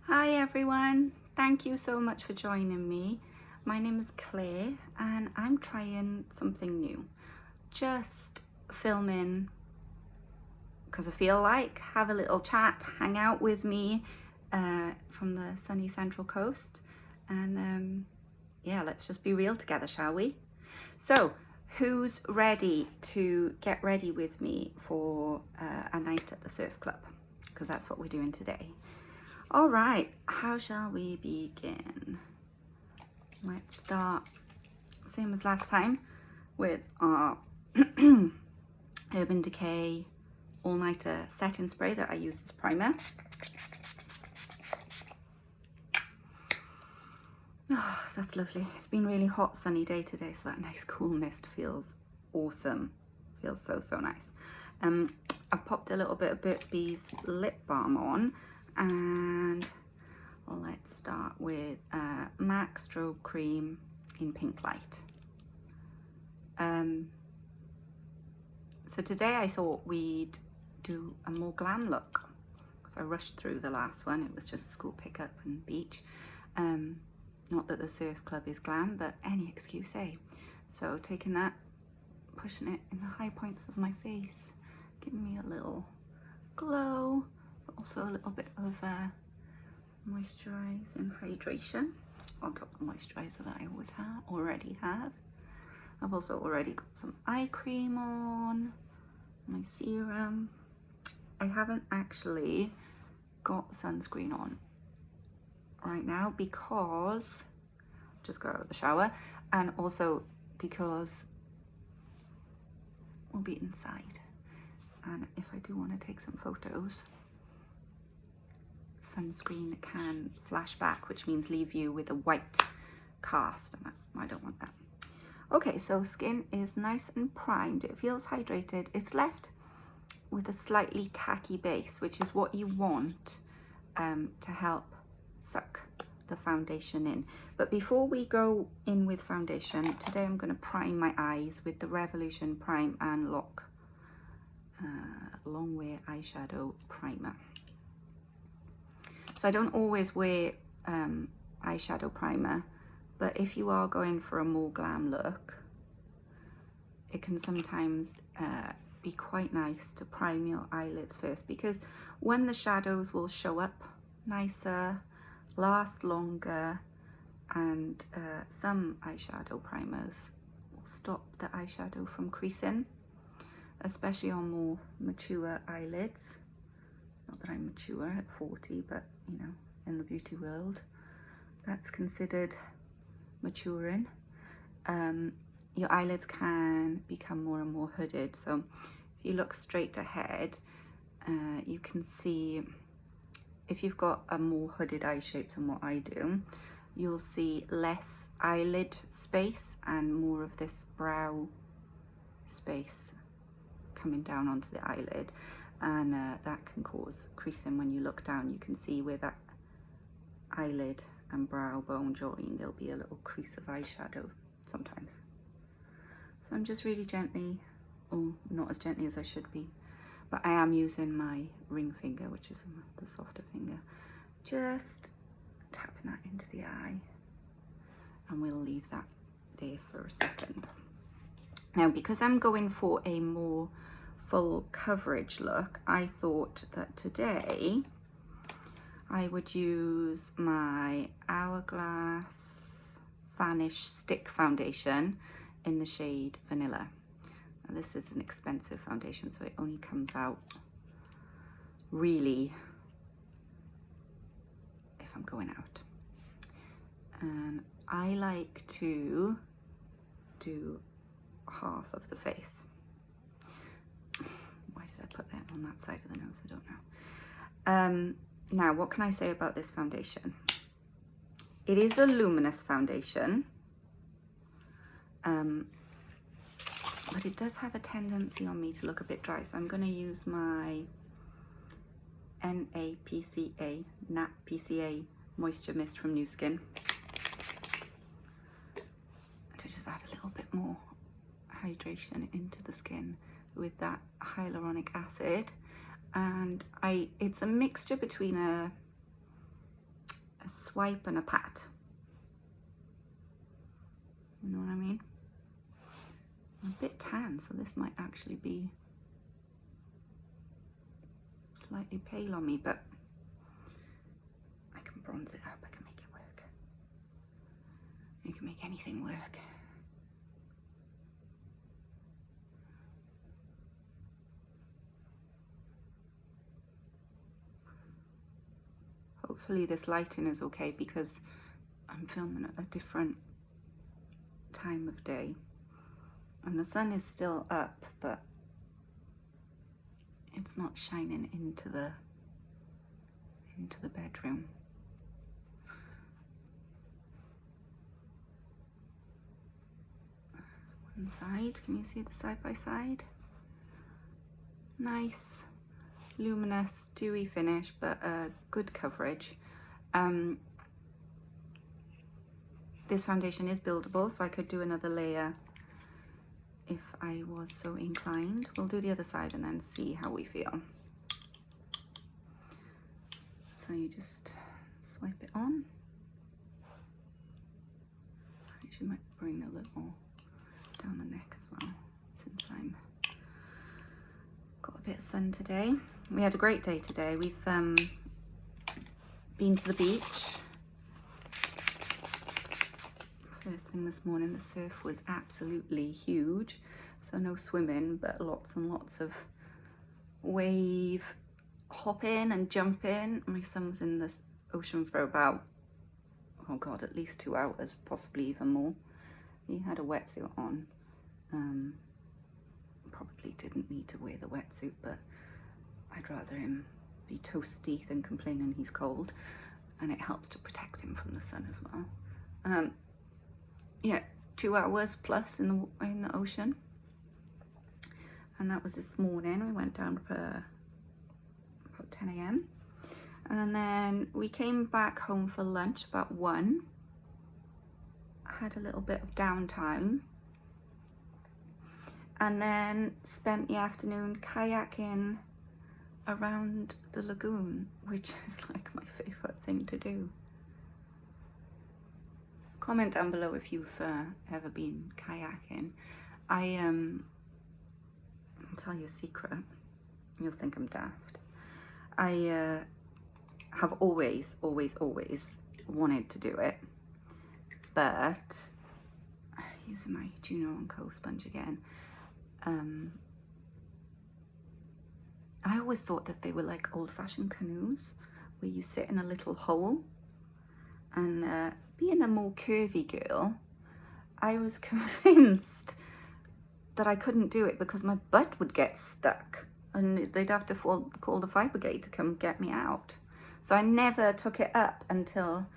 Hi everyone, thank you so much for joining me. My name is Claire and I'm trying something new. Just filming because I feel like, have a little chat, hang out with me from the sunny Central Coast, and yeah, let's just be real together, shall we? So, who's ready to get ready with me for a night at the surf club? Because that's what we're doing today. All right, how shall we begin? Let's start, same as last time, with our Urban Decay All-Nighter Setting Spray that I use as primer. Oh, that's lovely. It's been a really hot, sunny day today, so that nice cool mist feels awesome. Feels so, so nice. I've popped a little bit of Burt's Bees lip balm on, and well, let's start with MAC Strobe Cream in Pink Light. So today I thought we'd do a more glam look, because I rushed through the last one. It was just school pickup and beach. Not that the surf club is glam, but any excuse, eh? So taking that, pushing it in the high points of my face, giving me a little glow, but also a little bit of moisturize and hydration on top of the moisturizer that I already have. I've also already got some eye cream on, my serum. I haven't actually got sunscreen on right now because I just got out of the shower, and also because we'll be inside, and if I do want to take some photos, sunscreen can flash back, which means leave you with a white cast, and I don't want that. Okay, so skin is nice and primed. It feels hydrated. It's left with a slightly tacky base, which is what you want to help suck the foundation in. But before we go in with foundation, today I'm going to prime my eyes with the Revolution Prime and Lock Long Wear Eyeshadow Primer. So I don't always wear eyeshadow primer, but if you are going for a more glam look, it can sometimes be quite nice to prime your eyelids first, because when the shadows will show up nicer, last longer, and some eyeshadow primers will stop the eyeshadow from creasing, especially on more mature eyelids. Not that I'm mature at 40, but you know, in the beauty world, that's considered maturing. Your eyelids can become more and more hooded. So if you look straight ahead, you can see, if you've got a more hooded eye shape than what I do, you'll see less eyelid space and more of this brow space coming down onto the eyelid, and that can cause creasing. When you look down, you can see where that eyelid and brow bone join, there'll be a little crease of eyeshadow sometimes. So I'm just really gently, or not as gently as I should be, but I am using my ring finger, which is the softer finger, just tapping that into the eye, and we'll leave that there for a second. Now, because I'm going for a more full coverage look, I thought that today I would use my Hourglass Vanish Stick Foundation in the shade Vanilla. Now, this is an expensive foundation, so it only comes out really if I'm going out. And I like to do half of the face. Why did I put that on that side of the nose? I don't know. Now, what can I say about this foundation? It is a luminous foundation, but it does have a tendency on me to look a bit dry. So I'm going to use my NAPCA Moisture Mist from Nuskin to just add a little bit more hydration into the skin with that hyaluronic acid. And it's a mixture between a a swipe and a pat. You know what I mean? I'm a bit tan, so this might actually be slightly pale on me, but I can bronze it up, I can make it work. You can make anything work. Hopefully this lighting is okay because I'm filming at a different time of day and the sun is still up, but it's not shining into the bedroom. One side, can you see the side by side? Nice, luminous, dewy finish, but good coverage. This foundation is buildable, so I could do another layer if I was so inclined. We'll do the other side and then see how we feel. So you just swipe it on. I actually might bring a little down the neck as well, since I'm got a bit of sun today. We had a great day today. We've been to the beach. First thing this morning, the surf was absolutely huge, so no swimming, but lots and lots of wave hopping and jumping. My son was in the ocean for about, oh god, at least 2 hours, possibly even more. He had a wetsuit on. Probably didn't need to wear the wetsuit, but I'd rather him be toasty than complaining he's cold, and it helps to protect him from the sun as well. Yeah, 2 hours plus in the ocean, and that was this morning. We went down for about 10 a.m. and then we came back home for lunch about 1. Had a little bit of downtime and then spent the afternoon kayaking around the lagoon, which is like my favorite thing to do. Comment down below if you've ever been kayaking. I'll tell you a secret. You'll think I'm daft. I have always wanted to do it, but using my Juno & Co sponge again, I always thought that they were like old-fashioned canoes where you sit in a little hole, and being a more curvy girl, I was convinced that I couldn't do it because my butt would get stuck and they'd have to call the fire brigade to come get me out. So I never took it up until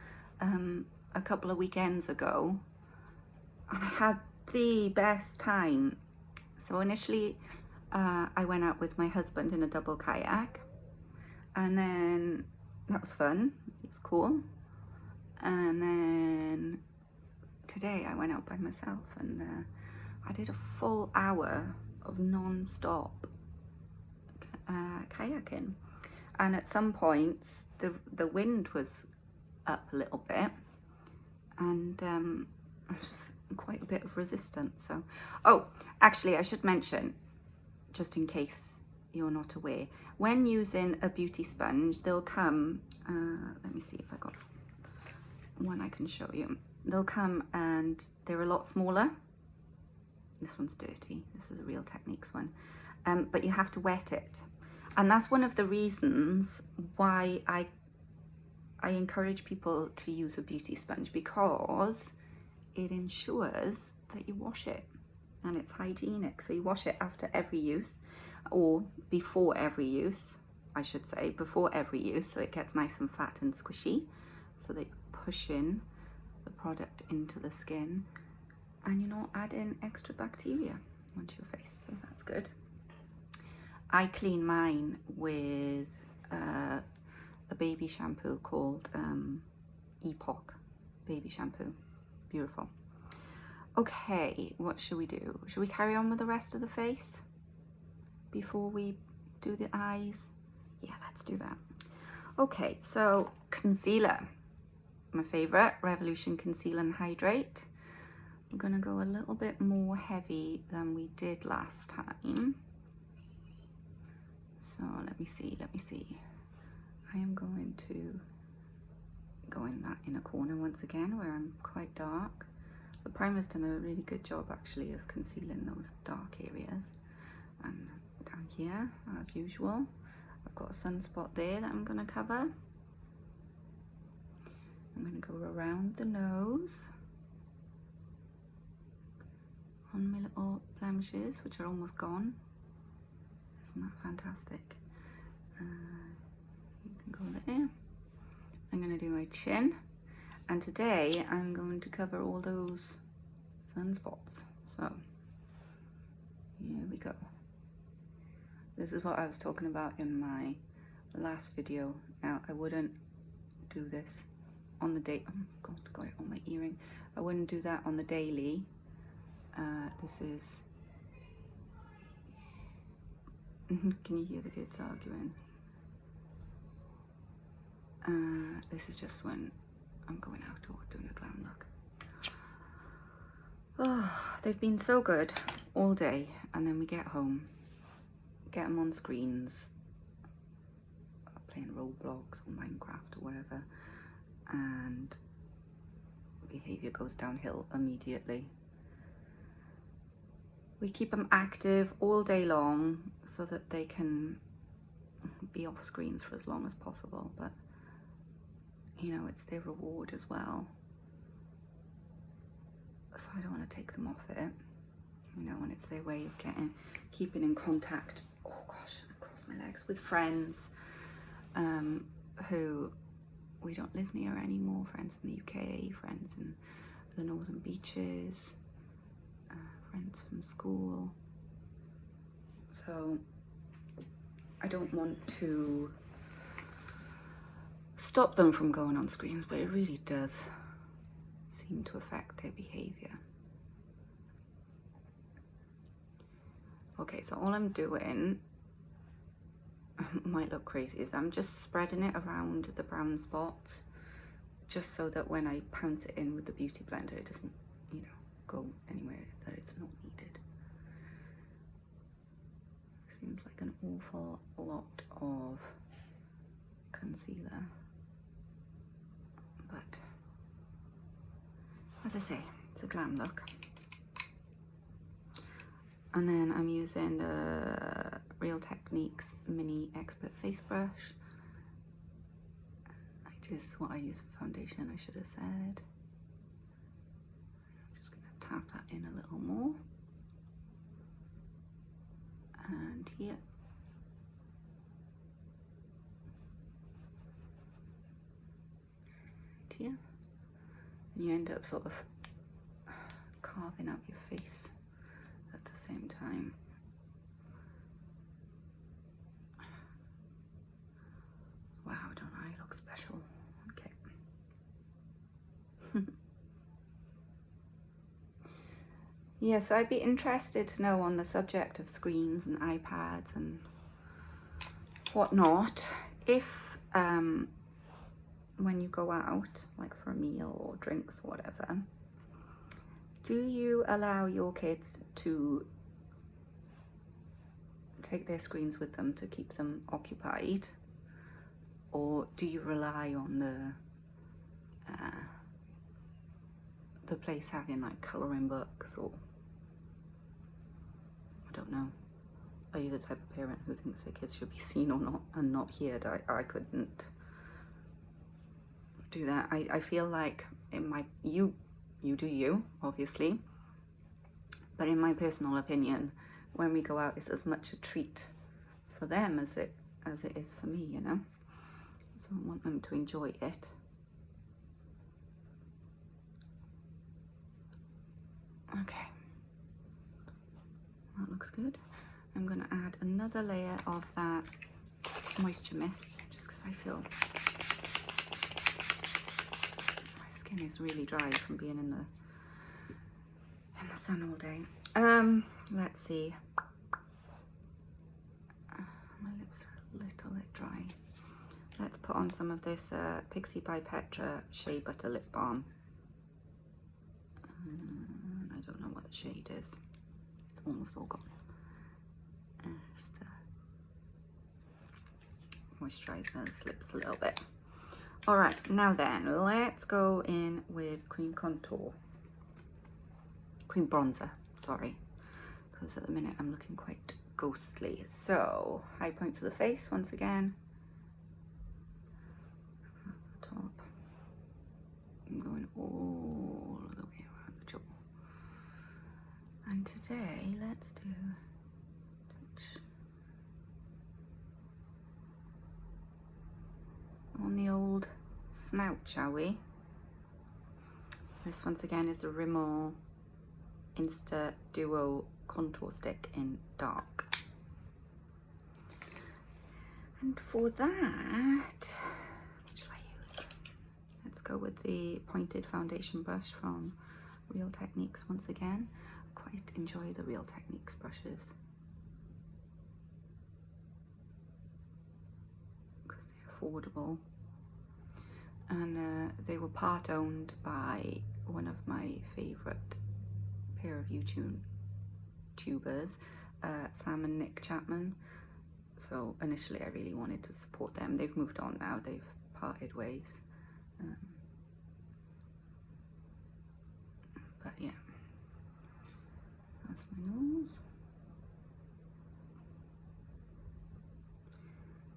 a couple of weekends ago, and I had the best time. So initially I went out with my husband in a double kayak, and then that was fun, it was cool. And then today I went out by myself, and I did a full hour of non-stop kayaking. And at some points the wind was up a little bit, and quite a bit of resistance. So, oh, actually I should mention, just in case you're not aware, when using a beauty sponge, they'll come, let me see if I got one I can show you. They'll come and they're a lot smaller. This one's dirty. This is a Real Techniques one. But you have to wet it. And that's one of the reasons why I encourage people to use a beauty sponge, because it ensures that you wash it and it's hygienic. So you wash it after every use, or before every use, I should say, before every use, so it gets nice and fat and squishy, so that pushing the product into the skin and you're not adding extra bacteria onto your face, so that's good. I clean mine with a baby shampoo called Epoch baby shampoo. It's beautiful. Okay, what should we do? Should we carry on with the rest of the face before we do the eyes? Yeah, let's do that. Okay, so concealer. my favorite, Revolution Conceal and Hydrate. I'm gonna go a little bit more heavy than we did last time. So let me see. I am going to go in that inner corner once again where I'm quite dark. The primer's done a really good job actually of concealing those dark areas. And down here, as usual, I've got a sunspot there that I'm gonna cover. I'm gonna go around the nose on my little blemishes, which are almost gone. Isn't that fantastic? You can go there. I'm going to do my chin, and today I'm going to cover all those sunspots. So here we go. This is what I was talking about in my last video. Now I wouldn't do this on the day. Oh God, got it on my earring. I wouldn't do that on the daily. This is. Can you hear the kids arguing? This is just when I'm going out or doing a glam look. Oh, they've been so good all day, and then we get home, get them on screens, playing Roblox or Minecraft or whatever, and behavior goes downhill immediately. We keep them active all day long so that they can be off screens for as long as possible, but you know, it's their reward as well. So I don't want to take them off it, you know, and it's their way of keeping in contact, oh gosh, across my legs, with friends who we don't live near anymore, friends in the UK, friends in the northern beaches, friends from school. So I don't want to stop them from going on screens, but it really does seem to affect their behavior. Okay, so all I'm doing, might look crazy, is I'm just spreading it around the brown spot, just so that when I pounce it in with the beauty blender, it doesn't, you know, go anywhere that it's not needed. Seems like an awful lot of concealer, but as I say, it's a glam look. And then I'm using the Real Techniques Mini Expert Face Brush, which is what I use for foundation, I should have said. I'm just going to tap that in a little more. And here. And here. And you end up sort of carving out your face at the same time. Wow, don't I look special? Okay. Yeah, so I'd be interested to know, on the subject of screens and iPads and whatnot, if when you go out, like for a meal or drinks or whatever, do you allow your kids to take their screens with them to keep them occupied, or do you rely on the place having like colouring books, or I don't know? Are you the type of parent who thinks their kids should be seen or not and not heard? I couldn't do that. I feel like you do you, obviously, but in my personal opinion, when we go out, it's as much a treat for them as it is for me, you know? So I want them to enjoy it. Okay, that looks good. I'm going to add another layer of that moisture mist, just because I feel my skin is really dry from being in the sun all day. Let's see. My lips are a little bit dry. let's put on some of this Pixie by Petra Shea Butter Lip Balm. I don't know what the shade is. It's almost all gone. Just moisturize those lips a little bit. All right, now then, let's go in with cream contour. Cream bronzer, sorry. Because at the minute I'm looking quite ghostly. So, high point to the face once again. At the top. I'm going all the way around the jaw. And today, let's do touch on the old snout, shall we? This once again is the Rimmel Insta Duo Contour Stick in dark. And for that, what shall I use? Let's go with the pointed foundation brush from Real Techniques once again. Quite enjoy the Real Techniques brushes because they're affordable, and they were part owned by one of my favorite pair of YouTubers, Sam and Nick Chapman. So initially I really wanted to support them. They've moved on now, they've parted ways, but yeah, that's my nose.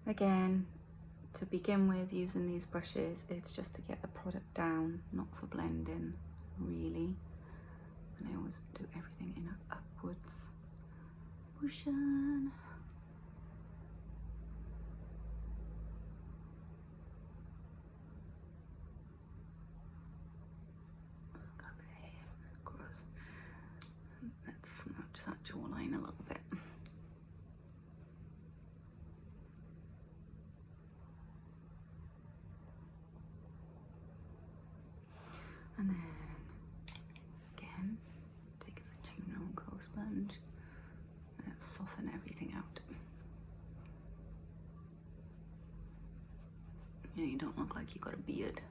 Again, to begin with, using these brushes, it's just to get the product down, not for blending, really. And I always do everything in an upwards motion. Got a bit of hair, gross. Let's smudge that jawline a little bit. And then again, taking the Juno Coat Sponge and soften everything out. Yeah, you don't look like you got a beard.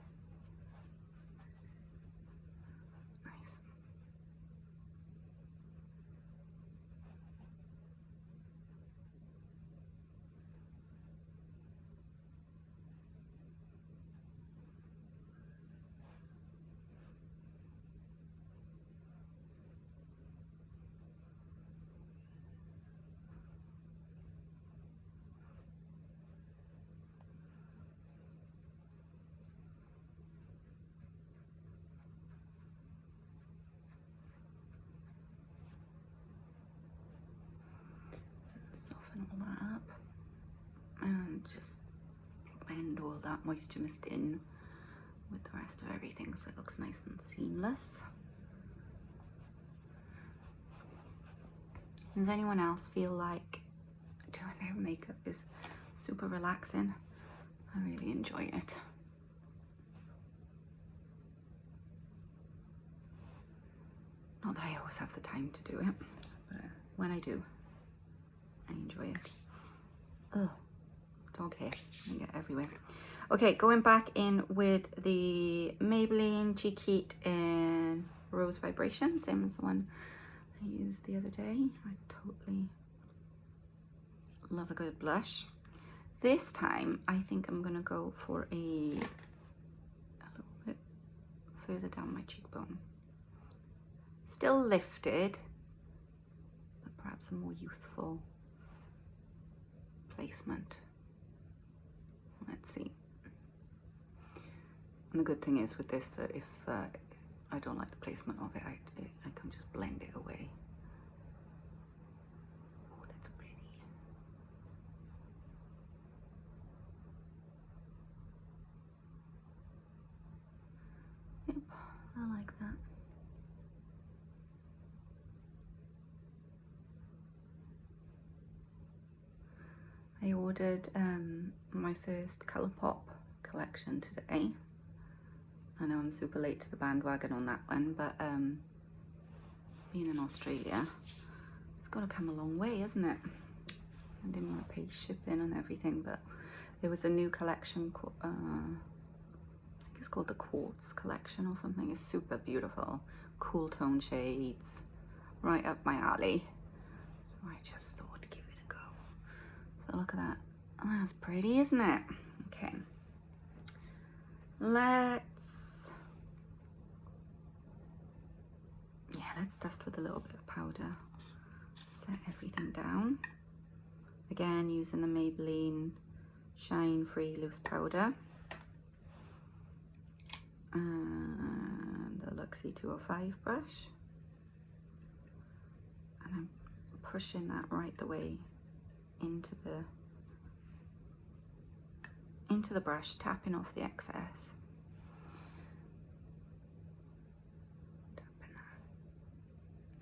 Nice. Soften all that up and just blend all that moisture mist in with the rest of everything so it looks nice and seamless. Does anyone else feel like doing their makeup is super relaxing? I really enjoy it. Not that I always have the time to do it, but when I do, I enjoy it. Ugh, dog hair, I get everywhere. Okay, going back in with the Maybelline Cheek Heat in Rose Vibration, same as the one I used the other day. I totally love a good blush. This time, I think I'm gonna go for a little bit further down my cheekbone. Still lifted, but perhaps a more youthful placement. Let's see. And the good thing is with this that if I don't like the placement of it, I can just blend it away. Oh, that's pretty. Yep, I like that. I ordered my first Colourpop collection today. I know I'm super late to the bandwagon on that one, but being in Australia, it's got to come a long way, isn't it? I didn't want to pay shipping and everything, but There was a new collection called, I think it's called the Quartz Collection or something. It's super beautiful, cool tone shades, right up my alley. So I just thought to give it a go. So look at that. Oh, that's pretty, isn't it? Okay. Let's dust with a little bit of powder. Set everything down. Again, using the Maybelline Shine Free Loose Powder. And the Luxie 205 brush. And I'm pushing that right the way into the brush, tapping off the excess.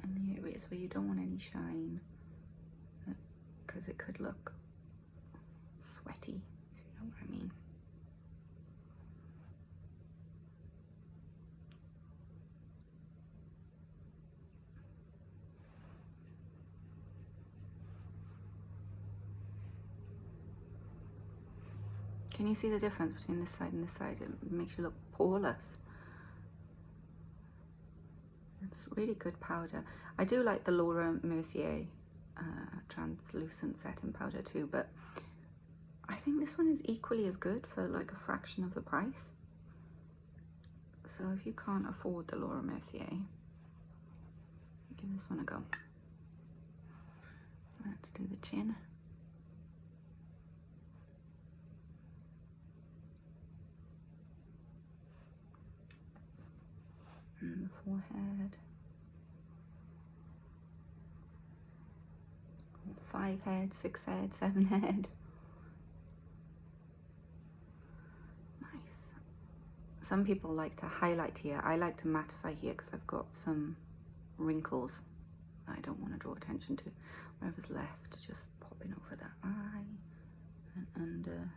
And the areas where you don't want any shine, because it could look sweaty, if you know what I mean. Can you see the difference between this side and this side? It makes you look poreless. It's really good powder. I do like the Laura Mercier translucent setting powder too, but I think this one is equally as good for like a fraction of the price. So if you can't afford the Laura Mercier, give this one a go. Let's do the chin. And the forehead. 5 head, 6 head, 7 head. Nice. Some people like to highlight here. I like to mattify here because I've got some wrinkles that I don't want to draw attention to. Whatever's left, just popping over that eye and underneath.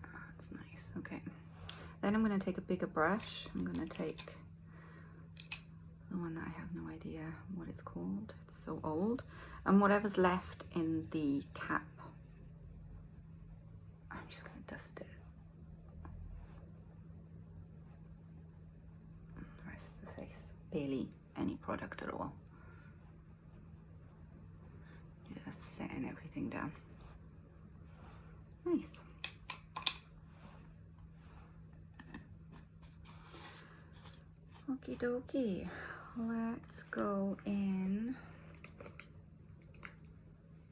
That's nice. Okay. Then I'm going to take a bigger brush. I'm going to take the one that I have no idea what it's called. It's so old. And whatever's left in the cap, I'm just going to dust it. The rest of the face. Barely any product at all. Just setting everything down. Nice. Okie dokie, let's go in.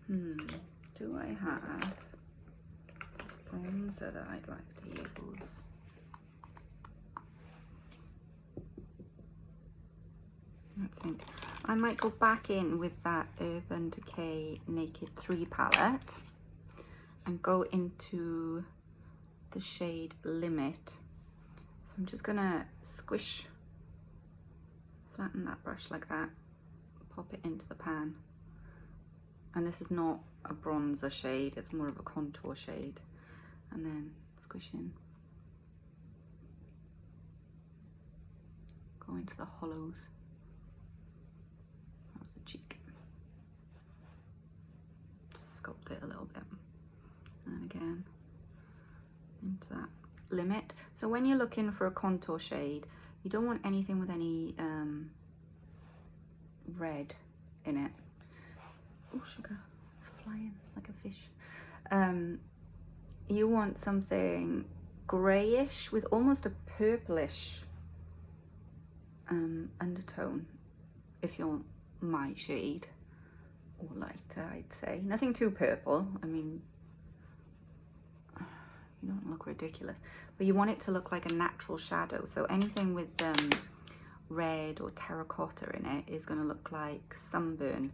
Do I have bronzer that I'd like to use? Let's think. I might go back in with that Urban Decay Naked 3 palette and go into the shade Limit. So I'm just gonna flatten that brush like that, pop it into the pan. And this is not a bronzer shade, it's more of a contour shade. And then squish in. Go into the hollows of the cheek. Just sculpt it a little bit. And again, into that Limit. So when you're looking for a contour shade, you don't want anything with any red in it. Oh, sugar, it's flying like a fish. You want something grayish with almost a purplish undertone, if you're my shade, or lighter, I'd say. Nothing too purple. I mean, you don't look ridiculous, but you want it to look like a natural shadow. So anything with red or terracotta in it is going to look like sunburn,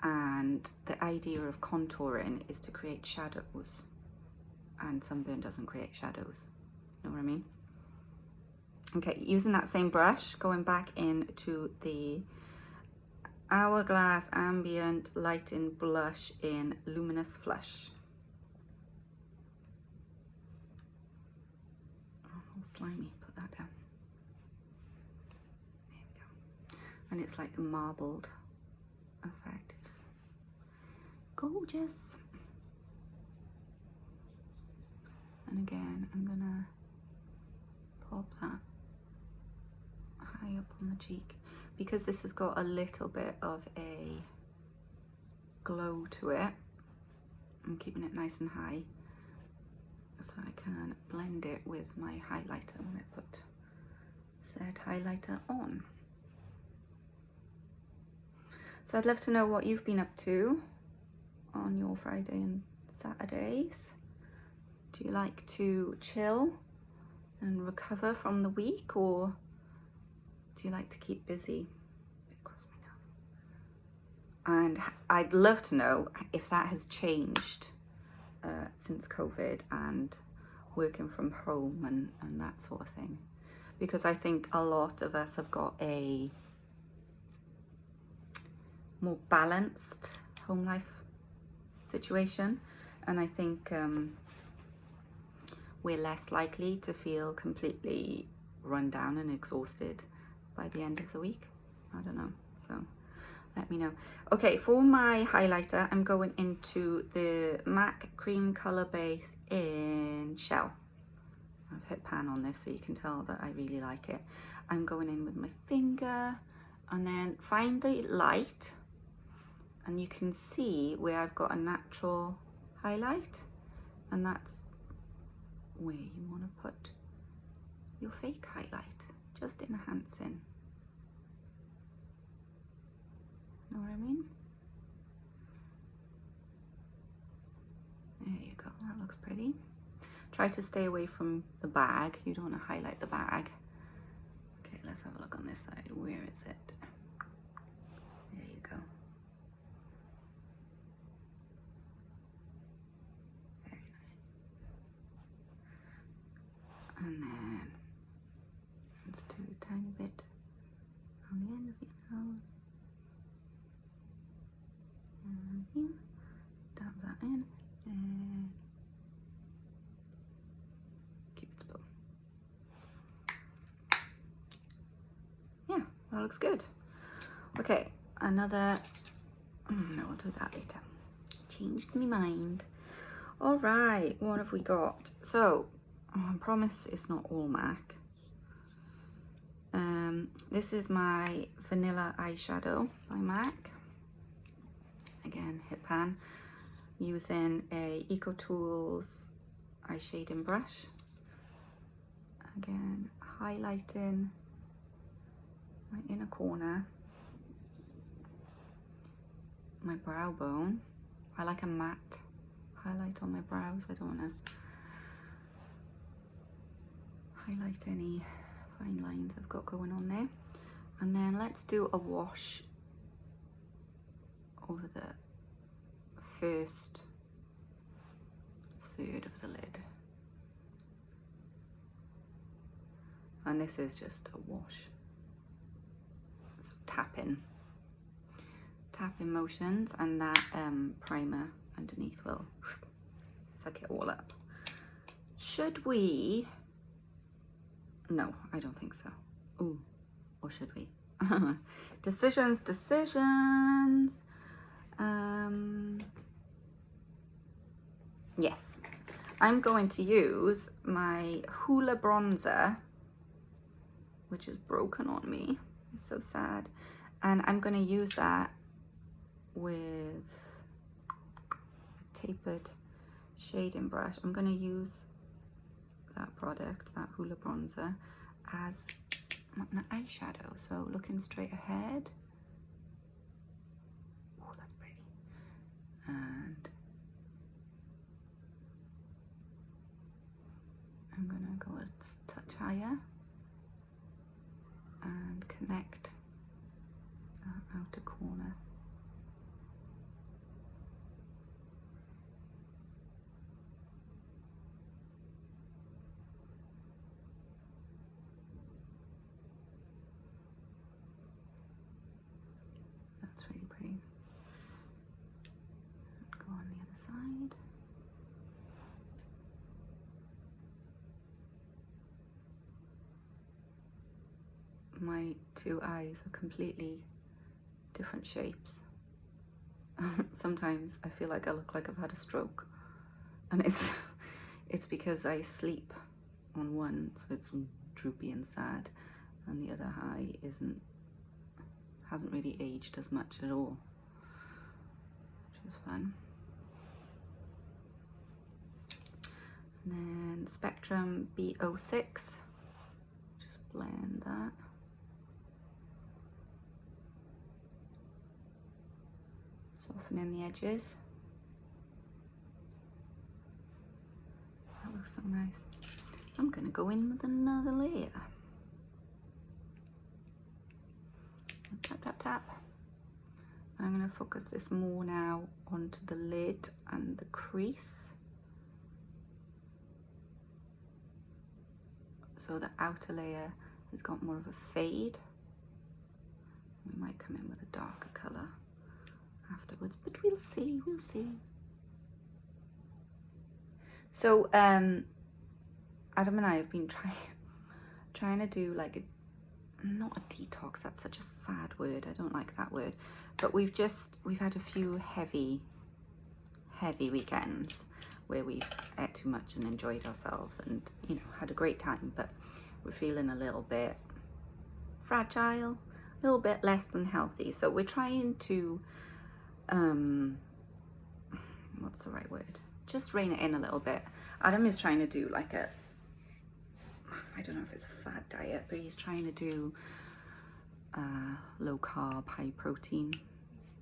and the idea of contouring is to create shadows, and sunburn doesn't create shadows. You know what I mean? Okay, using that same brush, going back into the Hourglass Ambient Lighting Blush in Luminous Flush. Slimy, put that down. There we go. and it's like a marbled effect. It's gorgeous. And again, I'm gonna pop that high up on the cheek because this has got a little bit of a glow to it. I'm keeping it nice and high so I can blend it with my highlighter when I put said highlighter on. So I'd love to know what you've been up to on your Friday and Saturdays. Do you like to chill and recover from the week, or do you like to keep busy? Across my nose. And I'd love to know if that has changed since COVID and working from home and that sort of thing. Because I think a lot of us have got a more balanced home life situation, and I think we're less likely to feel completely run down and exhausted by the end of the week. I don't know, so let me know. Okay, for my highlighter, I'm going into the MAC Cream Color Base in Shell. I've hit pan on this so you can tell that I really like it. I'm going in with my finger and then find the light, and you can see where I've got a natural highlight, and that's where you want to put your fake highlight, just enhancing. Know what I mean? There you go, that looks pretty. Try to stay away from the bag, you don't want to highlight the bag. Okay, let's have a look on this side. Where is it? There you go. Very nice. And then let's do a tiny bit on the end of your nose. And here, dab that in, and keep it still. Yeah, that looks good. Okay, another, no, I'll do that later. Changed my mind. All right, what have we got? So, I promise it's not all MAC. This is my Vanilla Eyeshadow by MAC. Again, hit pan, using a Eco Tools eye shading brush. Again, highlighting my inner corner, my brow bone. I like a matte highlight on my brows. I don't want to highlight any fine lines I've got going on there. And then let's do a wash over the first third of the lid. And this is just a wash. So tapping motions, and that primer underneath will suck it all up. Should we? No, I don't think so. Ooh, or should we? Decisions. Yes, I'm going to use my Hula bronzer, which is broken on me. It's so sad. And I'm going to use that with a tapered shading brush. I'm going to use that product, that Hula bronzer, as an eyeshadow. So looking straight ahead. Oh, that's pretty. And I'm gonna go a touch higher and connect that outer corner. That's really pretty. Go on the other side. my two eyes are completely different shapes. Sometimes I feel like I look like I've had a stroke, and it's because I sleep on one, so it's droopy and sad, and the other eye hasn't really aged as much at all, which is fun. And then Spectrum B06, just blend that. Softening the edges. That looks so nice. I'm gonna go in with another layer. Tap, tap, tap. I'm gonna focus this more now onto the lid and the crease. So the outer layer has got more of a fade. We might come in with a darker color afterwards, but we'll see, we'll see. So Adam and I have been trying to do like not a detox, that's such a fad word, I don't like that word, but we've had a few heavy weekends where we've ate too much and enjoyed ourselves and, you know, had a great time, but we're feeling a little bit fragile, a little bit less than healthy. So we're trying to what's the right word, just rein it in a little bit. Adam is trying to do like a, I don't know if it's a fad diet, but he's trying to do low carb, high protein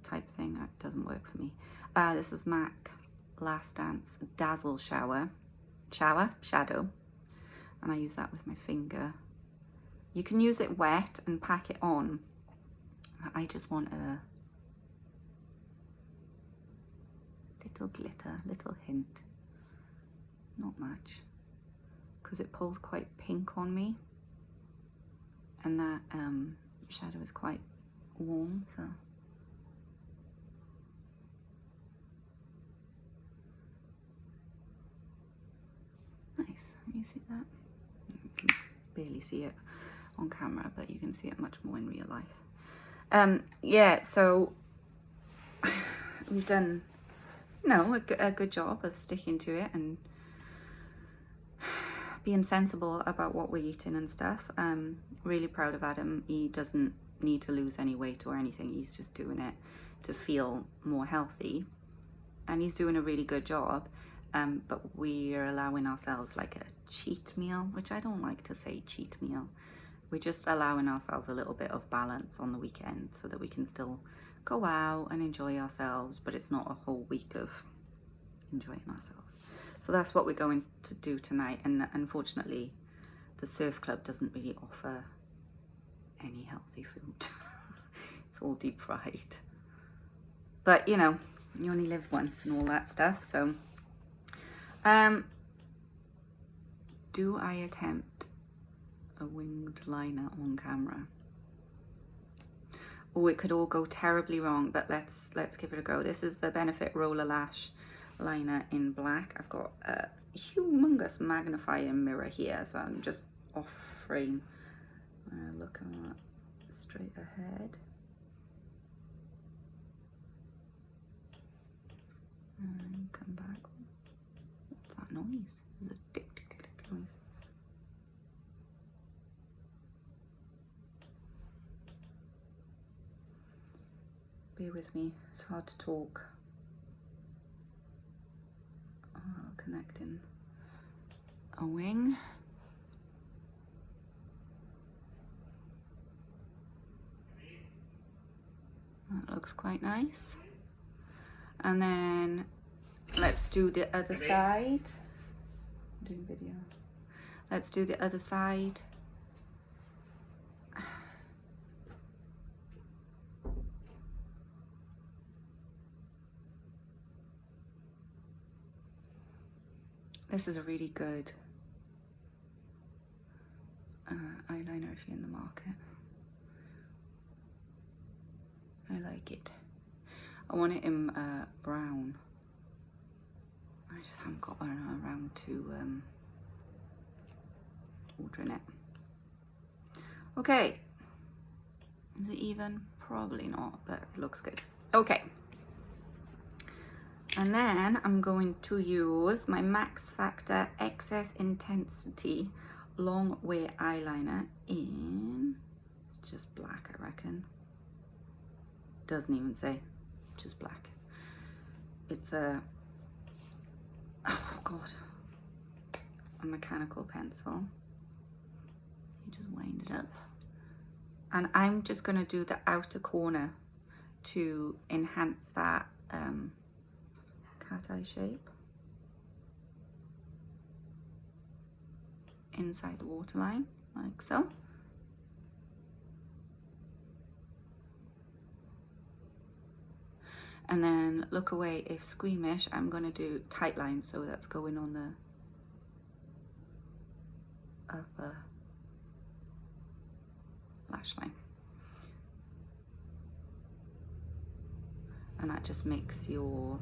type thing. That doesn't work for me. This is MAC Last Dance Dazzle Shadow, and I use that with my finger. You can use it wet and pack it on. I just want a little glitter, little hint, not much, because it pulls quite pink on me, and that shadow is quite warm, so. Nice, you see that? You can barely see it on camera, but you can see it much more in real life. Yeah, so we've done, you know, a good job of sticking to it and being sensible about what we're eating and stuff. Really proud of Adam. He doesn't need to lose any weight or anything. He's just doing it to feel more healthy, and he's doing a really good job. But we are allowing ourselves like a cheat meal, which I don't like to say cheat meal. We're just allowing ourselves a little bit of balance on the weekend so that we can still go out and enjoy ourselves, but it's not a whole week of enjoying ourselves. So that's what we're going to do tonight. And unfortunately, the surf club doesn't really offer any healthy food. It's all deep fried. But you know, you only live once and all that stuff, so. Do I attempt a winged liner on camera? Oh, it could all go terribly wrong, but let's give it a go. This is the Benefit Roller Lash liner in black. I've got a humongous magnifying mirror here, so I'm just off frame. Look at that straight ahead. And come back. What's that noise? It's a tick, tick, tick, tick noise. Bear with me, it's hard to talk. Connecting a wing. That looks quite nice. And then let's do the other side. I'm doing video. Let's do the other side. This is a really good eyeliner if you're in the market. I like it. I want it in brown. I just haven't got around to ordering it. Okay, Is it even? Probably not, but it looks good. Okay. And then I'm going to use my Max Factor Excess Intensity Long Wear Eyeliner in, it's just black, I reckon. Doesn't even say, just black. It's a, oh God, a mechanical pencil. You just wind it up. And I'm just gonna do the outer corner to enhance that cat eye shape inside the waterline, like so. And then look away if squeamish, I'm going to do tight lines, so that's going on the upper lash line. And that just makes your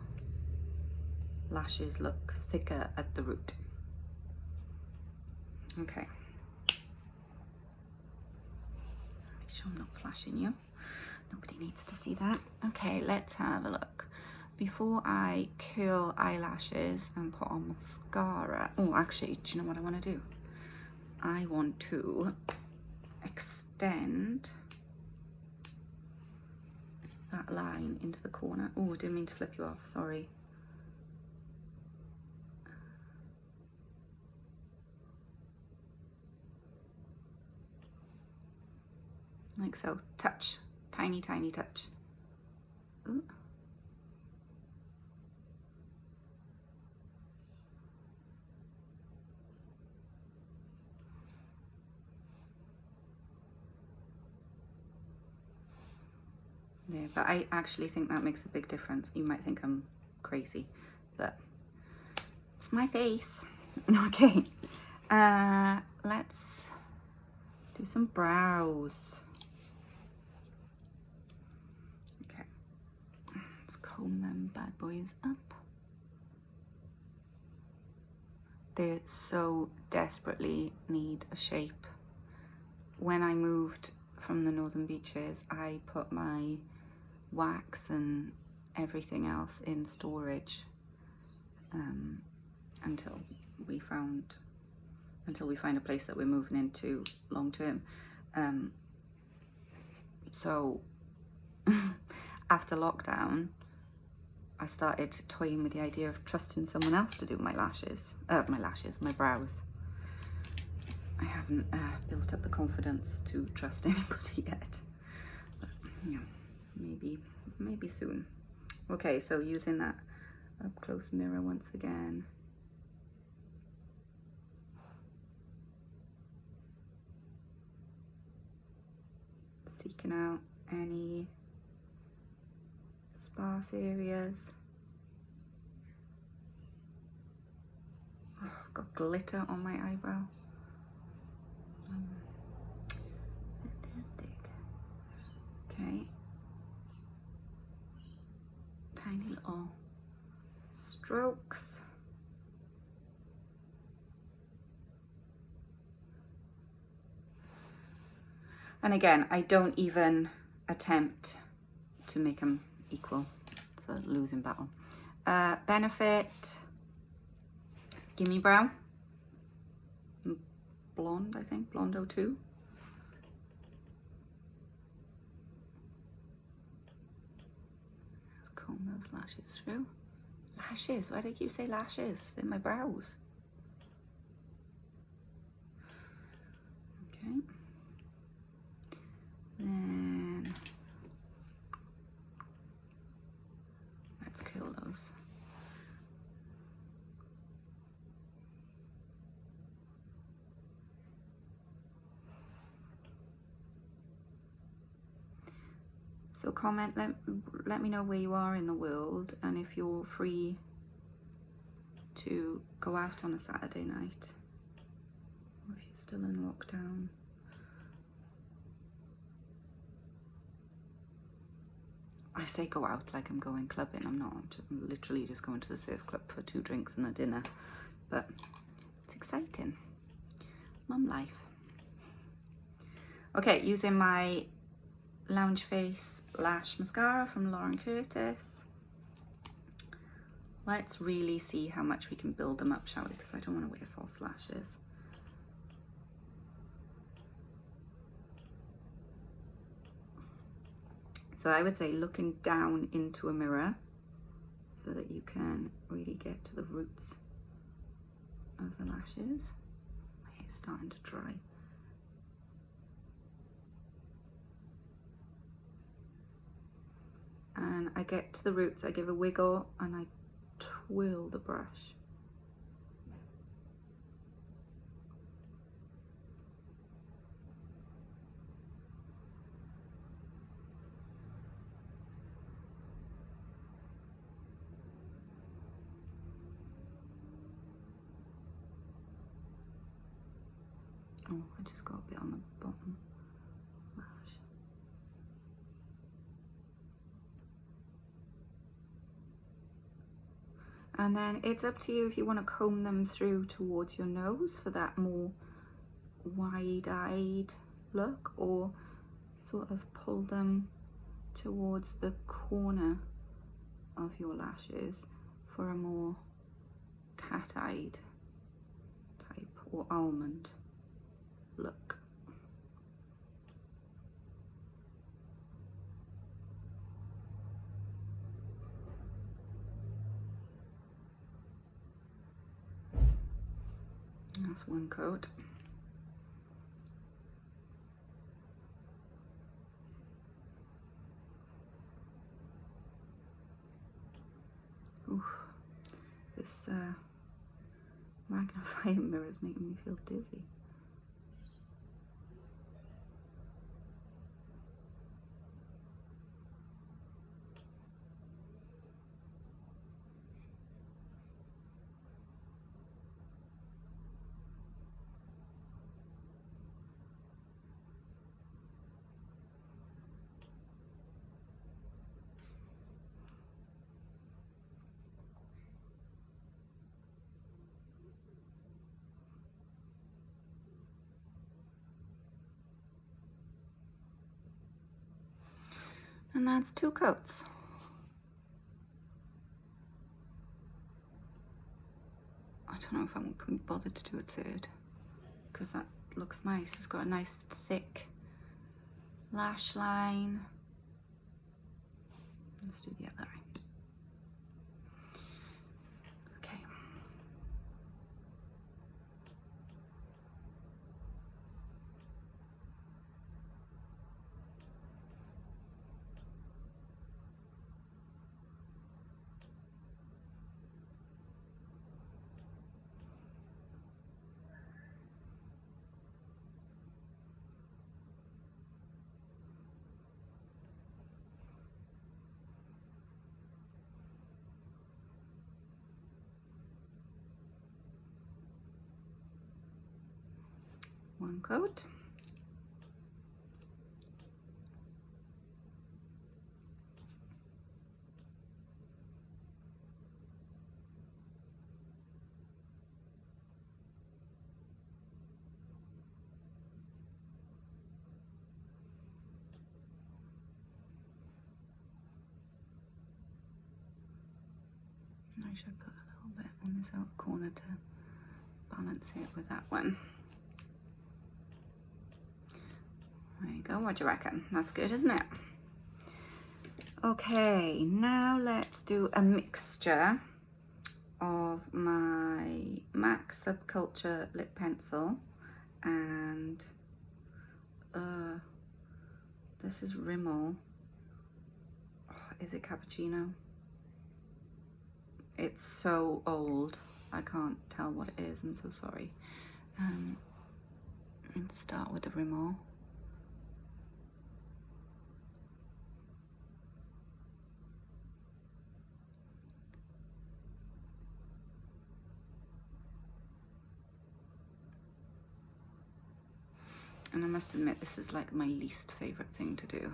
lashes look thicker at the root. Okay. Make sure I'm not flashing you. Nobody needs to see that. Okay, let's have a look. Before I curl eyelashes and put on mascara, oh, actually, do you know what I want to do? I want to extend that line into the corner. Oh, didn't mean to flip you off, sorry. Like so, touch, tiny, tiny touch. Ooh. Yeah, but I actually think that makes a big difference. You might think I'm crazy, but it's my face. Okay, let's do some brows. Okay, let's comb them bad boys up. They so desperately need a shape. When I moved from the Northern Beaches, I put my wax and everything else in storage until we find a place that we're moving into long term. So after lockdown, I started toying with the idea of trusting someone else to do my my brows. I haven't built up the confidence to trust anybody yet, but yeah, maybe soon. Okay, so using that up close mirror once again. Seeking out any sparse areas. Oh, got glitter on my eyebrow. Fantastic. Okay. Tiny little strokes. And again, I don't even attempt to make them equal. It's a losing battle. Benefit Gimme Brow. Blonde, I think. Blonde 02. Comb those lashes through. Lashes? Why do I keep saying lashes? They're my brows. Okay. Then let's curl those. So comment, let me know where you are in the world and if you're free to go out on a Saturday night or if you're still in lockdown. I say go out like I'm going clubbing. I'm not. I'm literally just going to the surf club for 2 drinks and a dinner. But it's exciting. Mum life. Okay, using my Lounge Face Lash Mascara from Lauren Curtis. Let's really see how much we can build them up, shall we? Because I don't want to wear false lashes. So I would say looking down into a mirror so that you can really get to the roots of the lashes. My hair's starting to dry. And I get to the roots, I give a wiggle and I twirl the brush. Oh, I just got a bit on the bottom lash. And then it's up to you if you want to comb them through towards your nose for that more wide-eyed look, or sort of pull them towards the corner of your lashes for a more cat-eyed type or almond look. That's one coat. Oof, this magnifying mirror is making me feel dizzy. And that's 2 coats. I don't know if I can be bothered to do a third, because that looks nice. It's got a nice thick lash line. Let's do the other eye. Okay. One coat. I should put a little bit on this outer corner to balance it with that one. There you go, what do you reckon? That's good, isn't it? Okay, now let's do a mixture of my MAC Subculture lip pencil and this is Rimmel. Oh, is it cappuccino? It's so old, I can't tell what it is, I'm so sorry. Let's start with the Rimmel. And I must admit, this is like my least favorite thing to do.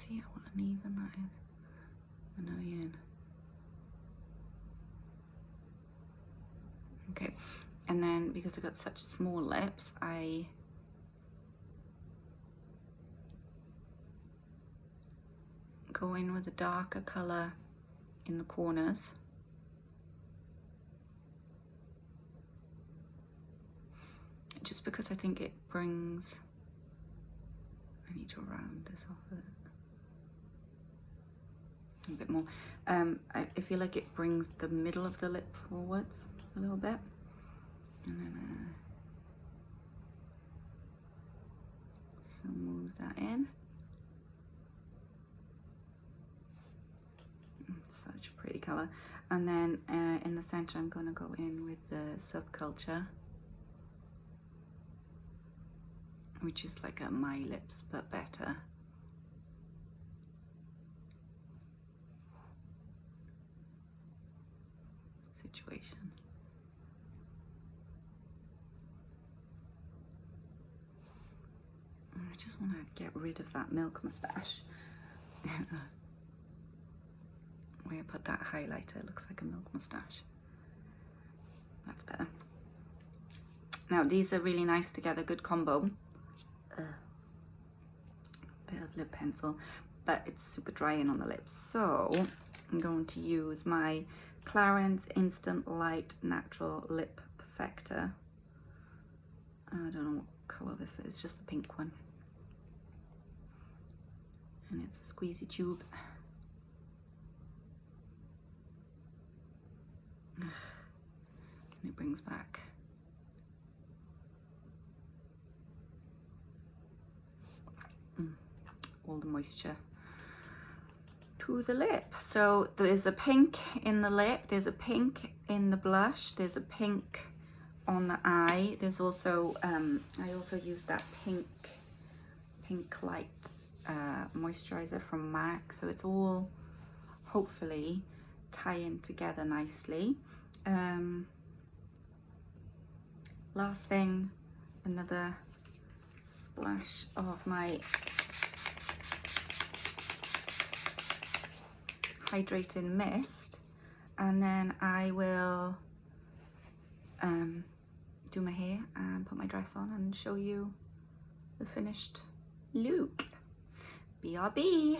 See how uneven that is? Annoying. Okay, and then because I've got such small lips, I go in with a darker colour in the corners. Just because I think it brings, I need to round this off a bit more. I feel like it brings the middle of the lip forwards a little bit. And then smooth that in. Such a pretty colour. And then in the centre I'm going to go in with the Subculture, which is like a My Lips but better. Situation. I just want to get rid of that milk moustache. Where I put that highlighter, it looks like a milk moustache. That's better. Now these are really nice together, good combo. Bit of lip pencil, but it's super drying on the lips. So I'm going to use my Clarins Instant Light Natural Lip Perfector. I don't know what colour this is, just the pink one. And it's a squeezy tube. And it brings back all the moisture to the lip. So there's a pink in the lip, there's a pink in the blush, there's a pink on the eye. There's also I also use that pink light moisturizer from MAC, so it's all hopefully tying together nicely. Last thing, another splash of my hydrating mist, and then I will do my hair and put my dress on and show you the finished look. BRB.